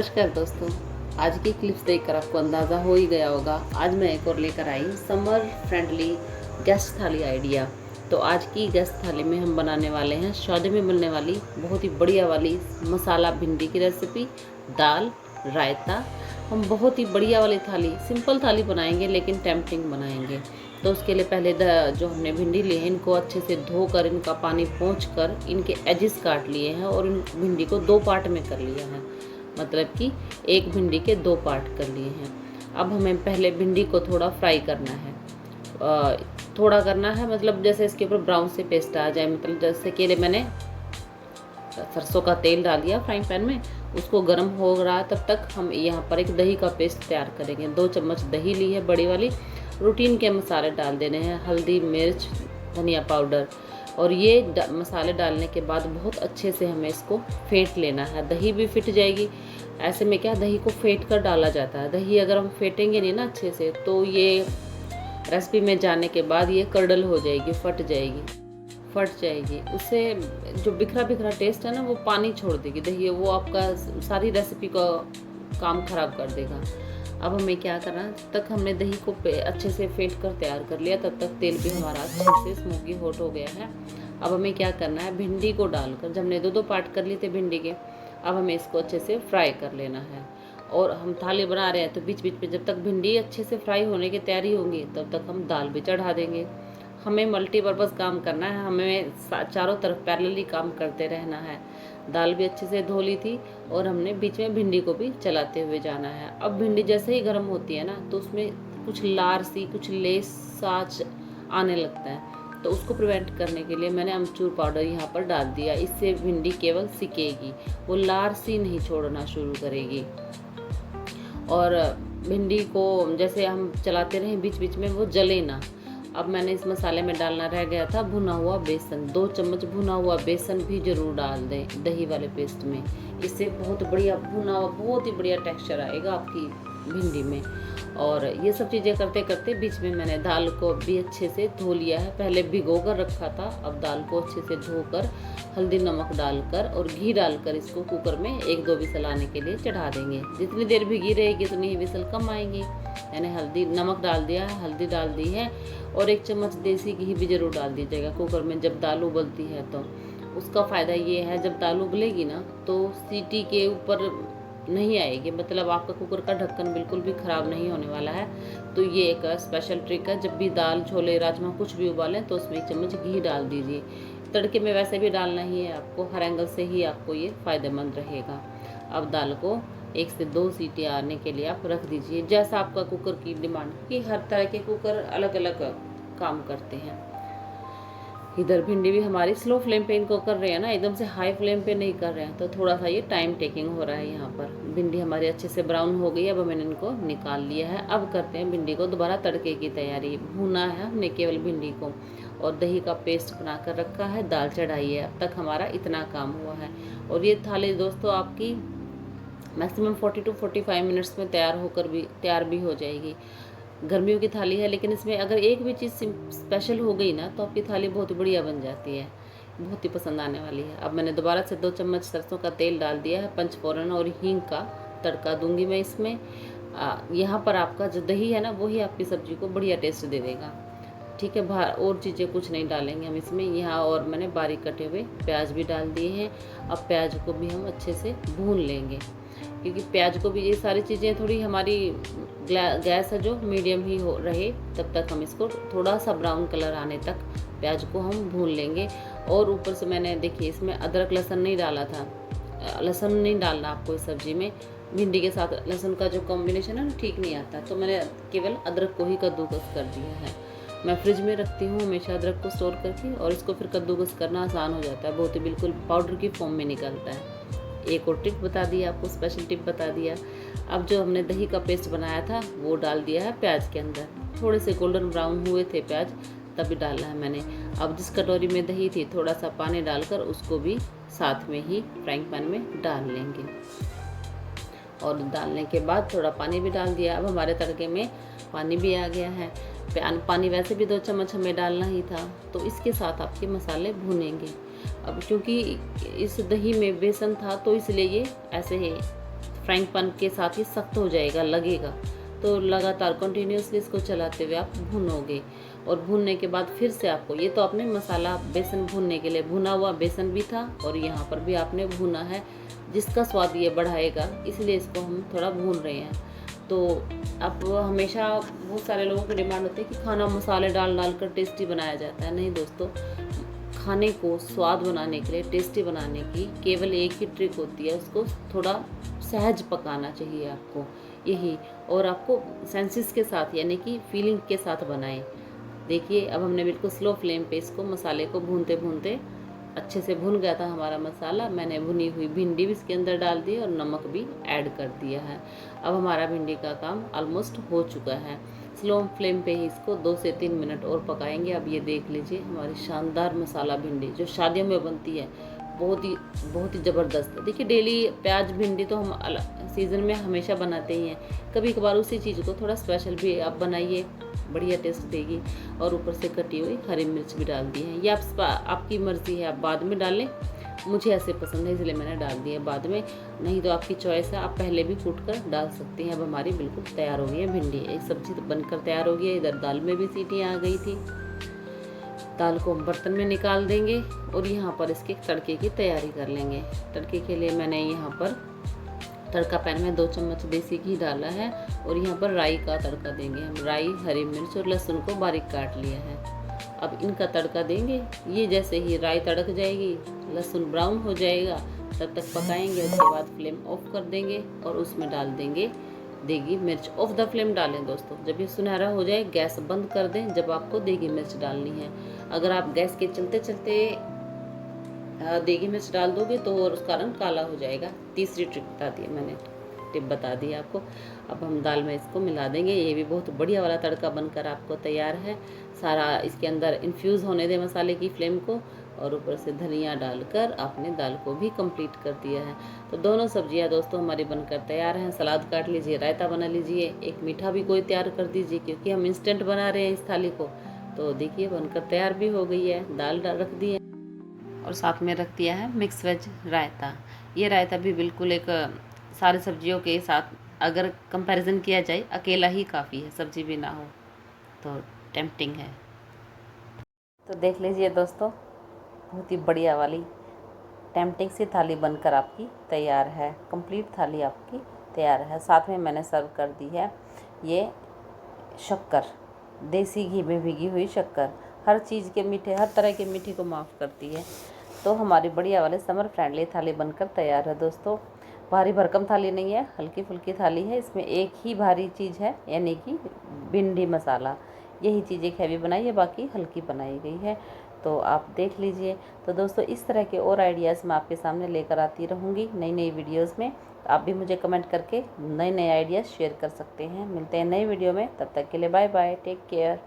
नमस्कार दोस्तों। आज की क्लिप्स देखकर आपको अंदाज़ा हो ही गया होगा, आज मैं एक और लेकर आई समर फ्रेंडली गेस्ट थाली आइडिया। तो आज की गेस्ट थाली में हम बनाने वाले हैं स्वाद में मिलने वाली बहुत ही बढ़िया वाली मसाला भिंडी की रेसिपी, दाल, रायता। हम बहुत ही बढ़िया वाली थाली, सिंपल थाली बनाएंगे लेकिन टेम्पटिंग बनाएंगे। तो उसके लिए पहले जो हमने भिंडी लिए हैं इनको अच्छे से धोकर इनका पानी पोंछकर इनके एजिस काट लिए हैं और इन भिंडी को 2 पार्ट में कर लिया है, मतलब कि एक भिंडी के 2 पार्ट कर लिए हैं। अब हमें पहले भिंडी को थोड़ा फ्राई करना है, थोड़ा करना है मतलब जैसे इसके ऊपर ब्राउन से पेस्ट आ जाए। मतलब जैसे कि मैंने सरसों का तेल डाल दिया फ्राइंग पैन में, उसको गर्म हो रहा तब तक हम यहाँ पर एक दही का पेस्ट तैयार करेंगे। 2 चम्मच दही ली है बड़ी वाली। रूटीन के मसाले डाल देने हैं, हल्दी, मिर्च, धनिया पाउडर। और ये मसाले डालने के बाद बहुत अच्छे से हमें इसको फेंट लेना है। दही भी फिट जाएगी। ऐसे में क्या, दही को फेंट कर डाला जाता है। दही अगर हम फेंटेंगे नहीं ना अच्छे से तो ये रेसिपी में जाने के बाद ये कर्डल हो जाएगी, फट जाएगी। उससे जो बिखरा बिखरा टेस्ट है ना वो पानी छोड़ देगी दही, वो आपका सारी रेसिपी का काम खराब कर देगा। अब हमें क्या करना है, तब तक हमने दही को अच्छे से फेंट कर तैयार कर लिया, तब तक तेल भी हमारा अच्छे से स्मोकी हॉट हो गया है। अब हमें क्या करना है, भिंडी को डालकर, जब हमने 2-2 पार्ट कर लिए थे भिंडी के, अब हमें इसको अच्छे से फ्राई कर लेना है। और हम थाली बना रहे हैं तो बीच बीच में जब तक भिंडी अच्छे से फ्राई होने की तैयारी होंगी तब तक हम दाल भी चढ़ा देंगे। हमें मल्टीपर्पज़ काम करना है, हमें चारों तरफ पैरेलली काम करते रहना है। दाल भी अच्छे से धो ली थी और हमने बीच में भिंडी को भी चलाते हुए जाना है। अब भिंडी जैसे ही गर्म होती है ना तो उसमें कुछ लार सी, कुछ लेस साच आने लगता है, तो उसको प्रिवेंट करने के लिए मैंने अमचूर पाउडर यहाँ पर डाल दिया। इससे भिंडी केवल सिकेगी, वो लार सी नहीं छोड़ना शुरू करेगी। और भिंडी को जैसे हम चलाते रहें बीच बीच में, वो जले ना। अब मैंने इस मसाले में डालना रह गया था भुना हुआ बेसन। 2 चम्मच भुना हुआ बेसन भी ज़रूर डाल दें दही वाले पेस्ट में। इससे बहुत बढ़िया भुना हुआ, बहुत ही बढ़िया टेक्सचर आएगा आपकी भिंडी में। और ये सब चीज़ें करते करते बीच में मैंने दाल को भी अच्छे से धो लिया है। पहले भिगो कर रखा था, अब दाल को अच्छे से धोकर हल्दी नमक डालकर और घी डालकर इसको कुकर में 1-2 विसल आने के लिए चढ़ा देंगे। जितनी देर भिगी रहेगी उतनी ही विसल कम आएंगी। मैंने हल्दी नमक डाल दिया है, हल्दी डाल दी है और 1 चम्मच देसी घी भी ज़रूर डाल दीजिएगा कुकर में जब दाल उबलती है। तो उसका फ़ायदा ये है, जब दाल उबलेगी ना तो सीटी के ऊपर नहीं आएगी, मतलब आपका कुकर का ढक्कन बिल्कुल भी ख़राब नहीं होने वाला है। तो ये एक स्पेशल ट्रिक है, जब भी दाल, छोले, राजमा कुछ भी उबालें तो उसमें 1 चम्मच घी डाल दीजिए। तड़के में वैसे भी डालना ही है आपको, हर एंगल से ही आपको ये फ़ायदेमंद रहेगा। अब दाल को 1 से 2 सीटी आने के लिए आप रख दीजिए, जैसा आपका कुकर की डिमांड, कि हर तरह के कुकर अलग अलग काम करते हैं। इधर भिंडी भी हमारी स्लो फ्लेम पे इनको कर रहे हैं ना, एकदम से हाई फ्लेम पे नहीं कर रहे हैं, तो थोड़ा सा ये टाइम टेकिंग हो रहा है। यहाँ पर भिंडी हमारी अच्छे से ब्राउन हो गई है, अब मैंने इनको निकाल लिया है। अब करते हैं भिंडी को दोबारा तड़के की तैयारी। भूना है हमने केवल भिंडी को और दही का पेस्ट बना कर रखा है, दाल चढ़ाई है। अब तक हमारा इतना काम हुआ है। और ये थाली दोस्तों आपकी मैक्सिमम 40 to 45 मिनट्स में तैयार भी हो जाएगी। गर्मियों की थाली है लेकिन इसमें अगर एक भी चीज़ स्पेशल हो गई ना तो आपकी थाली बहुत बढ़िया बन जाती है, बहुत ही पसंद आने वाली है। अब मैंने दोबारा से 2 चम्मच सरसों का तेल डाल दिया है, पंचफोरन और हींग का तड़का दूंगी मैं इसमें। यहाँ पर आपका जो दही है ना वही आपकी सब्जी को बढ़िया टेस्ट दे देगा, ठीक है। बाहर और चीज़ें कुछ नहीं डालेंगे हम इसमें यहाँ। और मैंने बारीक कटे हुए प्याज भी डाल दिए हैं। अब प्याज को भी हम अच्छे से भून लेंगे, क्योंकि प्याज को भी, ये सारी चीज़ें थोड़ी हमारी गैस है जो मीडियम ही हो रहे, तब तक हम इसको थोड़ा सा ब्राउन कलर आने तक प्याज को हम भून लेंगे। और ऊपर से मैंने देखिए इसमें अदरक लहसुन नहीं डाला था, लहसुन नहीं डालना आपको इस सब्ज़ी में। भिंडी के साथ लहसुन का जो कॉम्बिनेशन है ना ठीक नहीं आता, तो मैंने केवल अदरक को ही कद्दूकस कर दिया है। मैं फ्रिज में रखती हूँ हमेशा अदरक को स्टोर करके, और इसको फिर कद्दूकस करना आसान हो जाता है, बहुत ही बिल्कुल पाउडर की फॉर्म में निकलता है। एक और टिप बता दिया आपको, स्पेशल टिप बता दिया। अब जो हमने दही का पेस्ट बनाया था वो डाल दिया है प्याज के अंदर। थोड़े से गोल्डन ब्राउन हुए थे प्याज तभी डाला है मैंने। अब जिस कटोरी में दही थी थोड़ा सा पानी डालकर उसको भी साथ में ही फ्राइंग पैन में डाल लेंगे। और डालने के बाद थोड़ा पानी भी डाल दिया। अब हमारे तड़के में पानी भी आ गया है। पानी वैसे भी 2 चम्मच हमें डालना ही था, तो इसके साथ आपके मसाले भुनेंगे। अब क्योंकि इस दही में बेसन था तो इसलिए ये ऐसे ही फ्राइंग पैन के साथ ही सख्त हो जाएगा, लगेगा। तो लगातार कंटिन्यूसली इसको चलाते हुए आप भूनोगे, और भूनने के बाद फिर से आपको, ये तो आपने मसाला बेसन भूनने के लिए भुना हुआ बेसन भी था और यहाँ पर भी आपने भुना है, जिसका स्वाद ये बढ़ाएगा, इसलिए इसको हम थोड़ा भून रहे हैं। तो अब हमेशा बहुत सारे लोगों की डिमांड होती है कि खाना मसाले डाल डाल कर टेस्टी बनाया जाता है। नहीं दोस्तों, खाने को स्वाद बनाने के लिए, टेस्टी बनाने की केवल एक ही ट्रिक होती है, उसको थोड़ा सहज पकाना चाहिए आपको, यही। और आपको सेंसेस के साथ, यानी कि फीलिंग के साथ बनाएं। देखिए अब हमने बिल्कुल स्लो फ्लेम पे इसको मसाले को भूनते भूनते अच्छे से भुन गया था हमारा मसाला। मैंने भुनी हुई भिंडी भी इसके अंदर डाल दी और नमक भी ऐड कर दिया है। अब हमारा भिंडी का काम ऑलमोस्ट हो चुका है। स्लो फ्लेम पे ही इसको 2 से 3 मिनट और पकाएंगे। अब ये देख लीजिए हमारी शानदार मसाला भिंडी जो शादियों में बनती है, बहुत ही ज़बरदस्त। देखिए डेली प्याज भिंडी तो हम सीज़न में हमेशा बनाते ही हैं, कभी कभार उसी चीज़ को थोड़ा स्पेशल भी आप बनाइए, बढ़िया टेस्ट देगी। और ऊपर से कटी हुई हरी मिर्च भी डाल दी है, ये आपकी मर्ज़ी है, आप बाद में डालें। मुझे ऐसे पसंद है इसलिए मैंने डाल दिया बाद में, नहीं तो आपकी चॉइस है, आप पहले भी कूट कर डाल सकते हैं। अब हमारी बिल्कुल तैयार हो गई है भिंडी, एक सब्ज़ी तो बनकर तैयार हो गई है। इधर दाल में भी सीटियाँ आ गई थी। दाल को हम बर्तन में निकाल देंगे और यहाँ पर इसके तड़के की तैयारी कर लेंगे। तड़के के लिए मैंने यहाँ पर तड़का पैन में 2 चम्मच देसी घी डाला है और यहाँ पर राई का तड़का देंगे हम। राई, हरी मिर्च और लहसुन को बारीक काट लिया है। अब इनका तड़का देंगे। ये जैसे ही राई तड़क जाएगी, लहसुन ब्राउन हो जाएगा, तब तक पकाएंगे। उसके बाद फ्लेम ऑफ कर देंगे और उसमें डाल देंगे देगी मिर्च। ऑफ द फ्लेम डालें दोस्तों, जब ये सुनहरा हो जाए गैस बंद कर दें जब आपको देगी मिर्च डालनी है। अगर आप गैस के चलते चलते देगी मिर्च डाल दोगे तो उसका रंग काला हो जाएगा। तीसरी ट्रिक बता दी मैंने, टिप बता दी आपको। अब हम दाल में इसको मिला देंगे। ये भी बहुत बढ़िया वाला तड़का बनकर आपको तैयार है। सारा इसके अंदर इन्फ्यूज़ होने दें मसाले की फ्लेम को, और ऊपर से धनिया डालकर आपने दाल को भी कंप्लीट कर दिया है। तो दोनों सब्जियां दोस्तों हमारी बनकर तैयार हैं। सलाद काट लीजिए, रायता बना लीजिए, एक मीठा भी कोई तैयार कर दीजिए, क्योंकि हम इंस्टेंट बना रहे हैं इस थाली को। तो देखिए बनकर तैयार भी हो गई है। दाल रख दी है और साथ में रख दिया है मिक्स वेज रायता। ये रायता भी बिल्कुल एक सारे सब्जियों के साथ अगर कंपैरिजन किया जाए अकेला ही काफ़ी है, सब्जी भी ना हो तो टेम्पटिंग है। तो देख लीजिए दोस्तों, बहुत ही बढ़िया वाली टेम्पटिंग सी थाली बनकर आपकी तैयार है। कंप्लीट थाली आपकी तैयार है। साथ में मैंने सर्व कर दी है ये शक्कर, देसी घी में भिगी हुई शक्कर। हर चीज़ के मीठे, हर तरह के मीठे को माफ़ करती है। तो हमारी बढ़िया वाले समर फ्रेंडली थाली बनकर तैयार है दोस्तों। भारी भरकम थाली नहीं है, हल्की फुल्की थाली है। इसमें एक ही भारी चीज़ है, यानी कि भिंडी मसाला। यही चीज़ एक हैवी बनाई है, बाकी हल्की बनाई गई है। तो आप देख लीजिए। तो दोस्तों इस तरह के और आइडियाज़ मैं आपके सामने लेकर आती रहूँगी नई नई वीडियोज़ में। आप भी मुझे कमेंट करके नए नए आइडियाज़ शेयर कर सकते हैं। मिलते हैं नई वीडियो में, तब तक के लिए बाय बाय, टेक केयर।